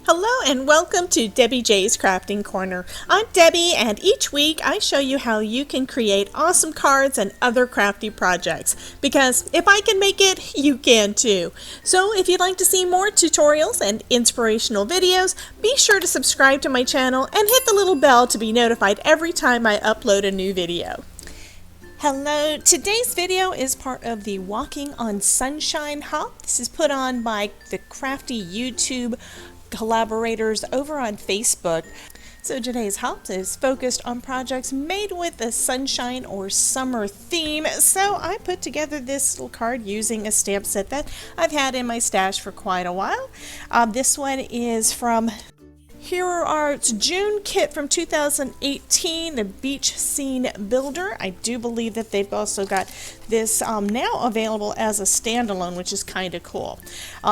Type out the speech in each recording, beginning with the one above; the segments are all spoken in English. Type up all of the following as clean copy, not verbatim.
Hello and welcome to Debbie J's Crafting Corner. I'm Debbie and each week I show you how you can create awesome cards and other crafty projects. Because if I can make it, you can too. So if you'd like to see more tutorials and inspirational videos, be sure to subscribe to my channel and hit the little bell to be notified every time I upload a new video. Hello, today's video is part of the Walking on Sunshine Hop. This is put on by the crafty YouTube collaborators over on Facebook. So today's hop is focused on projects made with a sunshine or summer theme. So I put together this little card using a stamp set that I've had in my stash for quite a while. This one is from Hero Art's June kit from 2018, the Beach Scene Builder. I do believe that they've also got this now available as a standalone, which is kind of cool.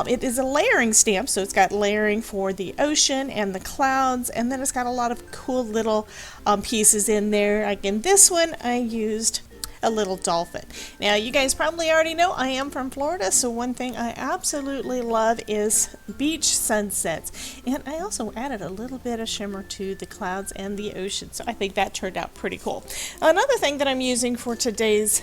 It is a layering stamp, so it's got layering for the ocean and the clouds, and then it's got a lot of cool little pieces in there. Like in this one, I used a little dolphin. Now you guys probably already know I am from Florida, so one thing I absolutely love is beach sunsets, and I also added a little bit of shimmer to the clouds and the ocean, so I think that turned out pretty cool. Another thing that I'm using for today's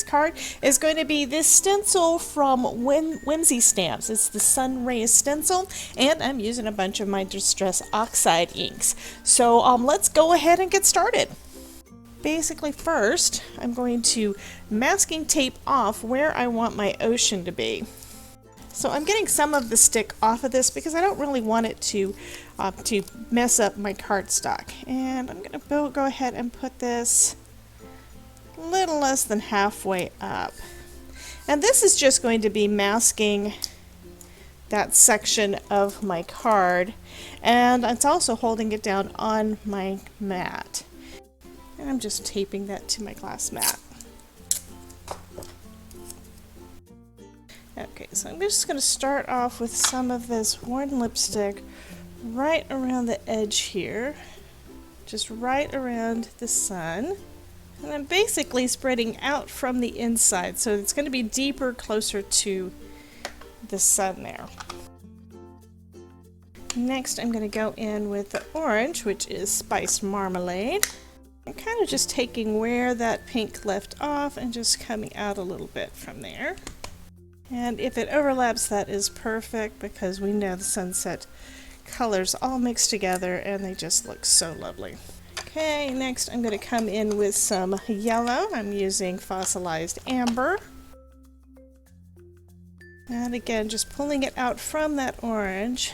card is going to be this stencil from Whimsy Stamps. It's the Sun Rays stencil, and I'm using a bunch of my Distress Oxide inks. So let's go ahead and get started. Basically, first I'm going to masking tape off where I want my ocean to be. So I'm getting some of the stick off of this because I don't really want it to mess up my cardstock. And I'm going to go ahead and put this a little less than halfway up. And this is just going to be masking that section of my card, and it's also holding it down on my mat. And I'm just taping that to my glass mat. Okay, so I'm just going to start off with some of this worn lipstick right around the edge here. Just right around the sun. And I'm basically spreading out from the inside, so it's going to be deeper, closer to the sun there. Next, I'm going to go in with the orange, which is Spiced Marmalade. I'm kind of just taking where that pink left off and just coming out a little bit from there. And if it overlaps, that is perfect because we know the sunset colors all mixed together and they just look so lovely. Okay, next I'm going to come in with some yellow. I'm using Fossilized Amber. And again, just pulling it out from that orange.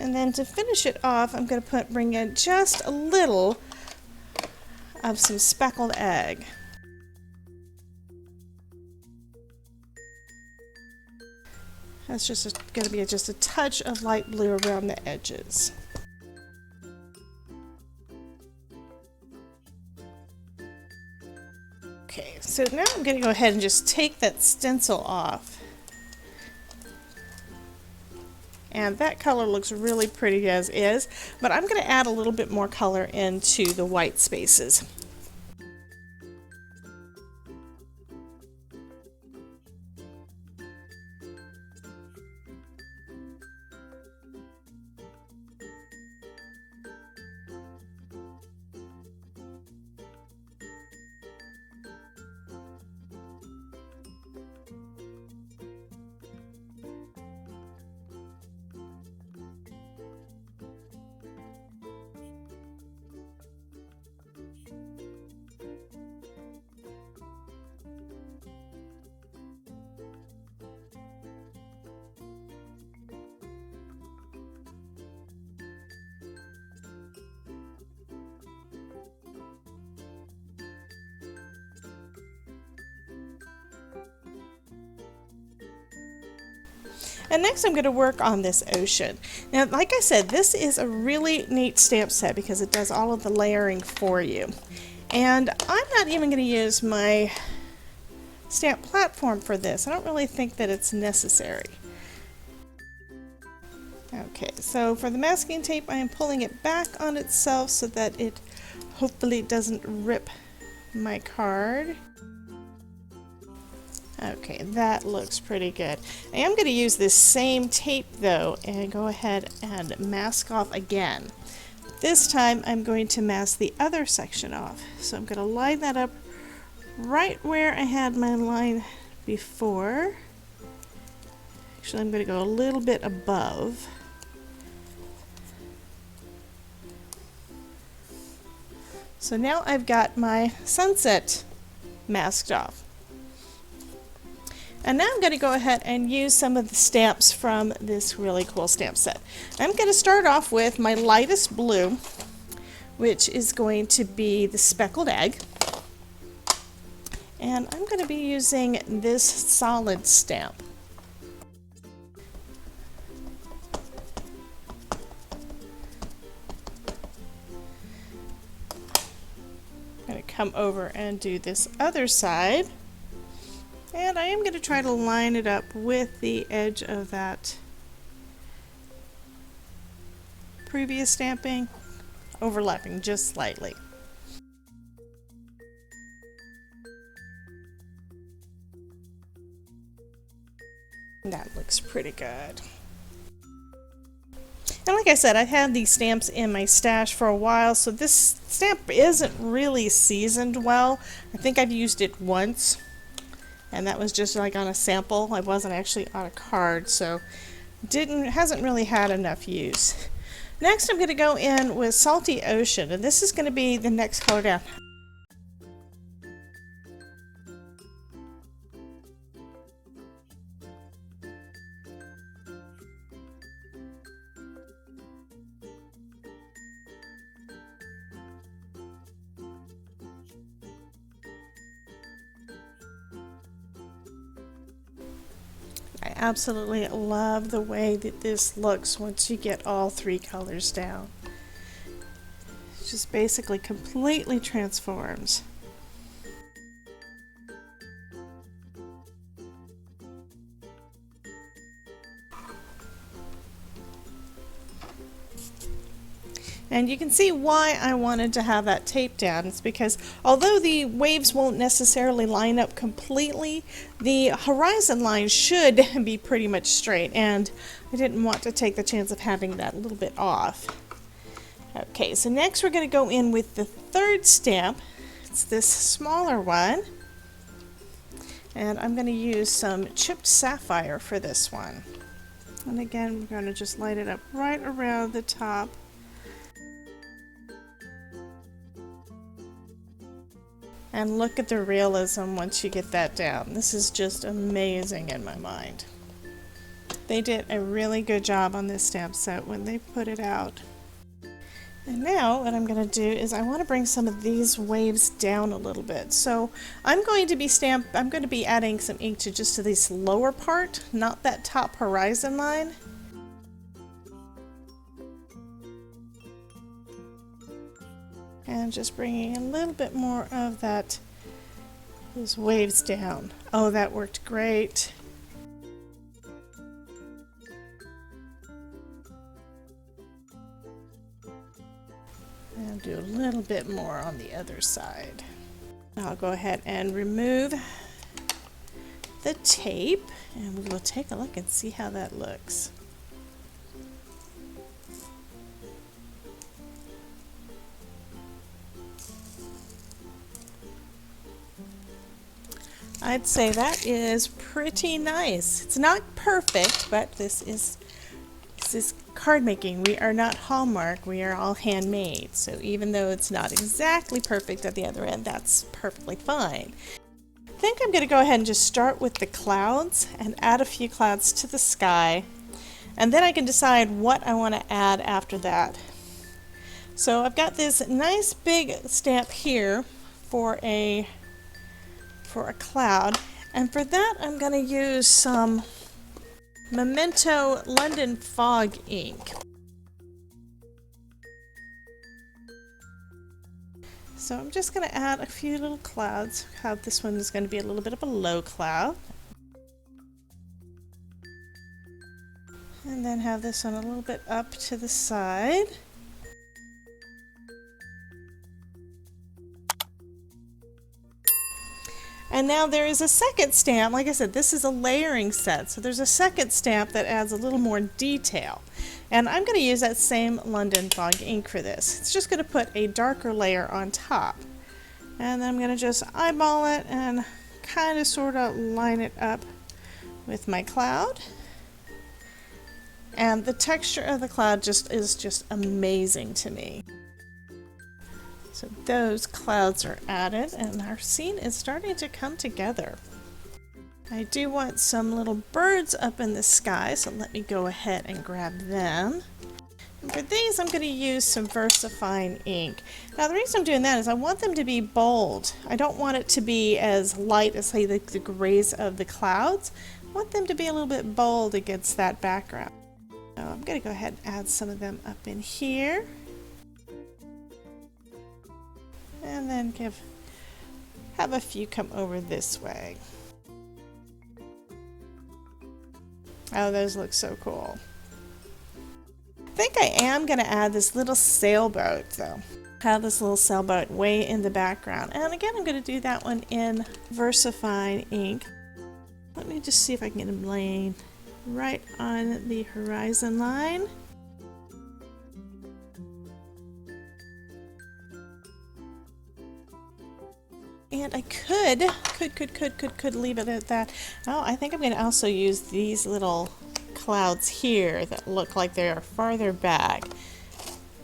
And then to finish it off, I'm going to bring in just a little of some speckled egg. That's just going to be just a touch of light blue around the edges. Okay, so now I'm going to go ahead and just take that stencil off. And that color looks really pretty as is, but I'm going to add a little bit more color into the white spaces. And next I'm going to work on this ocean. Now, like I said, this is a really neat stamp set because it does all of the layering for you. And I'm not even going to use my stamp platform for this. I don't really think that it's necessary. Okay, so for the masking tape, I am pulling it back on itself so that it hopefully doesn't rip my card. Okay, that looks pretty good. I am going to use this same tape though and go ahead and mask off again. This time I'm going to mask the other section off. So I'm going to line that up right where I had my line before. Actually, I'm going to go a little bit above. So now I've got my sunset masked off. And now I'm going to go ahead and use some of the stamps from this really cool stamp set. I'm going to start off with my lightest blue, which is going to be the speckled egg. And I'm going to be using this solid stamp. I'm going to come over and do this other side. And I am going to try to line it up with the edge of that previous stamping, overlapping just slightly. That looks pretty good. And like I said, I've had these stamps in my stash for a while, so this stamp isn't really seasoned well. I think I've used it once. And that was just like on a sample. I wasn't actually on a card, so hasn't really had enough use. Next I'm going to go in with Salty Ocean, and this is going to be the next color down. I absolutely love the way that this looks once you get all three colors down. It just basically completely transforms. And you can see why I wanted to have that tape down. It's because although the waves won't necessarily line up completely, the horizon line should be pretty much straight, and I didn't want to take the chance of having that a little bit off. Okay, so next we're going to go in with the third stamp. It's this smaller one. And I'm going to use some chipped sapphire for this one. And again, we're going to just light it up right around the top. And look at the realism once you get that down. This is just amazing in my mind. They did a really good job on this stamp set when they put it out. And now what I'm going to do is I want to bring some of these waves down a little bit. So I'm going to be adding some ink to just to this lower part, not that top horizon line. And just bringing a little bit more of those waves down. Oh, that worked great. And do a little bit more on the other side. I'll go ahead and remove the tape, and we'll take a look and see how that looks. I'd say that is pretty nice. It's not perfect, but this is card making. We are not Hallmark, we are all handmade. So even though it's not exactly perfect at the other end, that's perfectly fine. I think I'm going to go ahead and just start with the clouds and add a few clouds to the sky. And then I can decide what I want to add after that. So I've got this nice big stamp here for a cloud, and for that I'm going to use some Memento London Fog ink. So I'm just going to add a few little clouds. This one is going to be a little bit of a low cloud. And then have this one a little bit up to the side. And now there is a second stamp. Like I said, this is a layering set, so there's a second stamp that adds a little more detail. And I'm going to use that same London Fog ink for this. It's just going to put a darker layer on top. And then I'm going to just eyeball it and kind of sort of line it up with my cloud. And the texture of the cloud is just amazing to me. So those clouds are added and our scene is starting to come together. I do want some little birds up in the sky, so let me go ahead and grab them. And for these, I'm going to use some VersaFine ink. Now the reason I'm doing that is I want them to be bold. I don't want it to be as light as, say, the grays of the clouds. I want them to be a little bit bold against that background. So I'm going to go ahead and add some of them up in here. And then have a few come over this way. Oh, those look so cool. I think I am going to add this little sailboat though. Have this little sailboat way in the background. And again, I'm going to do that one in VersaFine ink. Let me just see if I can get them laying right on the horizon line. And I could leave it at that. Oh, I think I'm going to also use these little clouds here that look like they are farther back.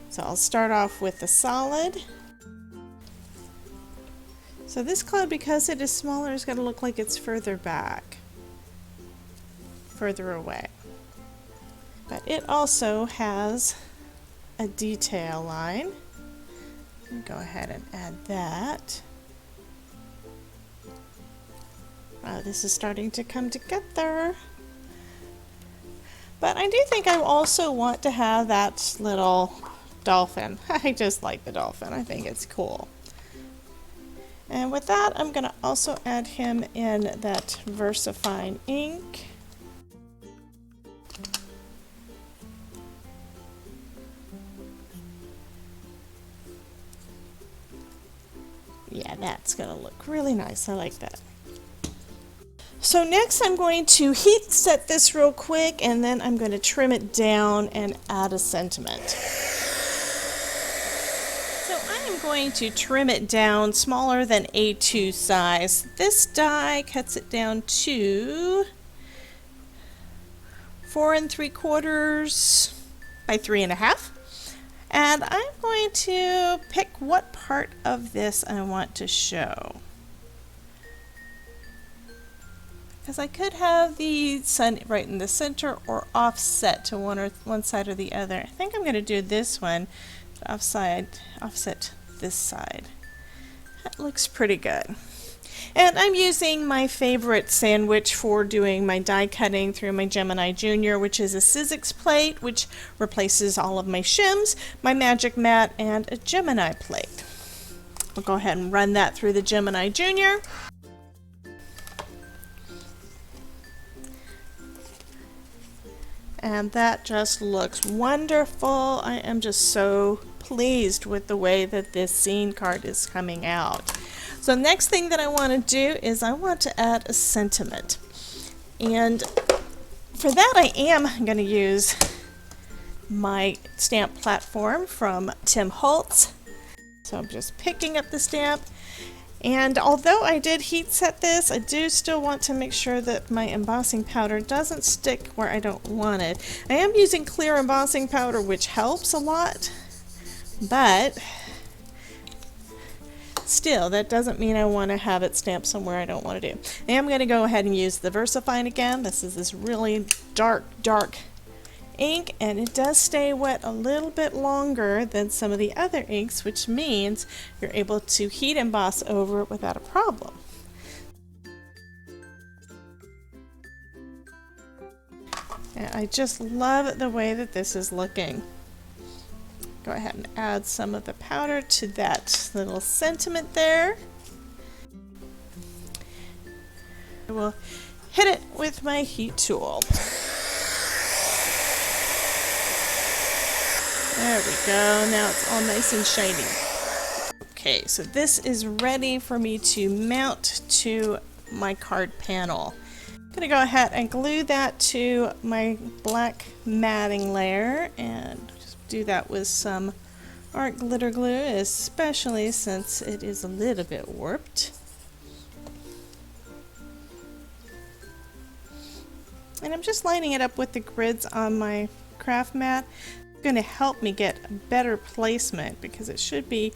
So I'll start off with the solid. So this cloud, because it is smaller, is going to look like it's further back, further away. But it also has a detail line. Go ahead and add that. This is starting to come together. But I do think I also want to have that little dolphin. I just like the dolphin. I think it's cool. And with that, I'm going to also add him in that VersaFine ink. Yeah, that's going to look really nice. I like that. So next I'm going to heat set this real quick, and then I'm going to trim it down and add a sentiment. So I am going to trim it down smaller than A2 size. This die cuts it down to 4 3/4 by 3.5. And I'm going to pick what part of this I want to show. Because I could have the sun right in the center or offset to one side or the other. I think I'm going to do this one, offset this side. That looks pretty good. And I'm using my favorite sandwich for doing my die cutting through my Gemini Junior, which is a Sizzix plate, which replaces all of my shims, my Magic Mat, and a Gemini plate. I'll go ahead and run that through the Gemini Junior. And that just looks wonderful. I am just so pleased with the way that this scene card is coming out. So next thing that I want to do is I want to add a sentiment. And for that I am going to use my stamp platform from Tim Holtz. So I'm just picking up the stamp. And although I did heat set this, I do still want to make sure that my embossing powder doesn't stick where I don't want it. I am using clear embossing powder, which helps a lot, but still, that doesn't mean I want to have it stamped somewhere I don't want to do. I am going to go ahead and use the VersaFine again. This is this really dark ink, and it does stay wet a little bit longer than some of the other inks, which means you're able to heat emboss over it without a problem. And I just love the way that this is looking. Go ahead and add some of the powder to that little sentiment there. I will hit it with my heat tool. There we go. Now it's all nice and shiny. Okay, so this is ready for me to mount to my card panel. I'm going to go ahead and glue that to my black matting layer and just do that with some art glitter glue, especially since it is a little bit warped. And I'm just lining it up with the grids on my craft mat. It's going to help me get a better placement because it should be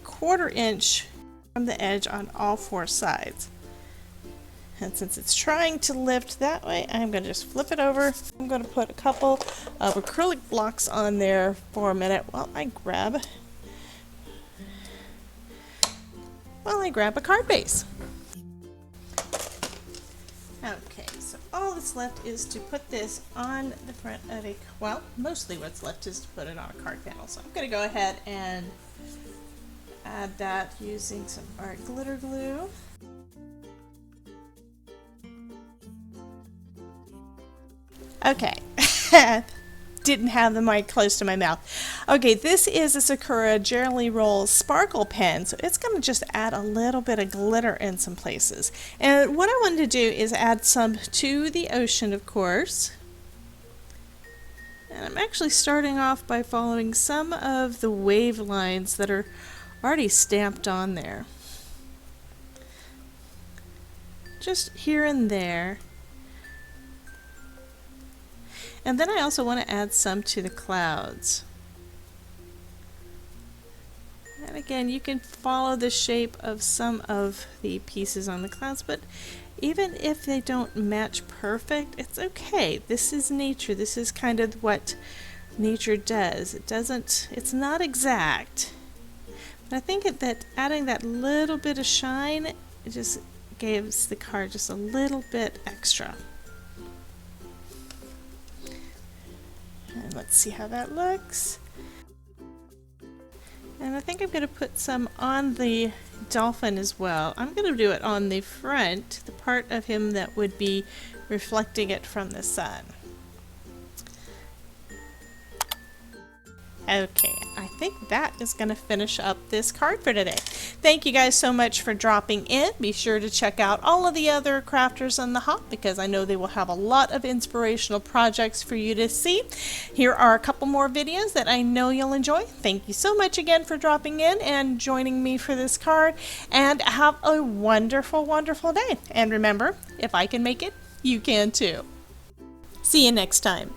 1/4 inch from the edge on all 4 sides. And since it's trying to lift that way, I'm going to just flip it over. I'm going to put a couple of acrylic blocks on there for a minute while I grab a card base. Okay, so all that's left is to put this on the front of a, well, mostly what's left is to put it on a card panel. So I'm going to go ahead and add that using some art glitter glue. Okay, didn't have the mic close to my mouth. Okay, this is a Sakura Jelly Roll Sparkle Pen, so it's going to just add a little bit of glitter in some places. And what I wanted to do is add some to the ocean, of course. And I'm actually starting off by following some of the wave lines that are already stamped on there. Just here and there. And then I also want to add some to the clouds. And again, you can follow the shape of some of the pieces on the clouds, but even if they don't match perfect, it's okay. This is nature. This is kind of what nature does. It's not exact. But I think that adding that little bit of shine, it just gives the card just a little bit extra. And let's see how that looks. And I think I'm going to put some on the dolphin as well. I'm going to do it on the front, the part of him that would be reflecting it from the sun. Okay, I think that is going to finish up this card for today. Thank you guys so much for dropping in. Be sure to check out all of the other crafters on the hop because I know they will have a lot of inspirational projects for you to see. Here are a couple more videos that I know you'll enjoy. Thank you so much again for dropping in and joining me for this card, and have a wonderful, wonderful day. And remember, if I can make it, you can too. See you next time.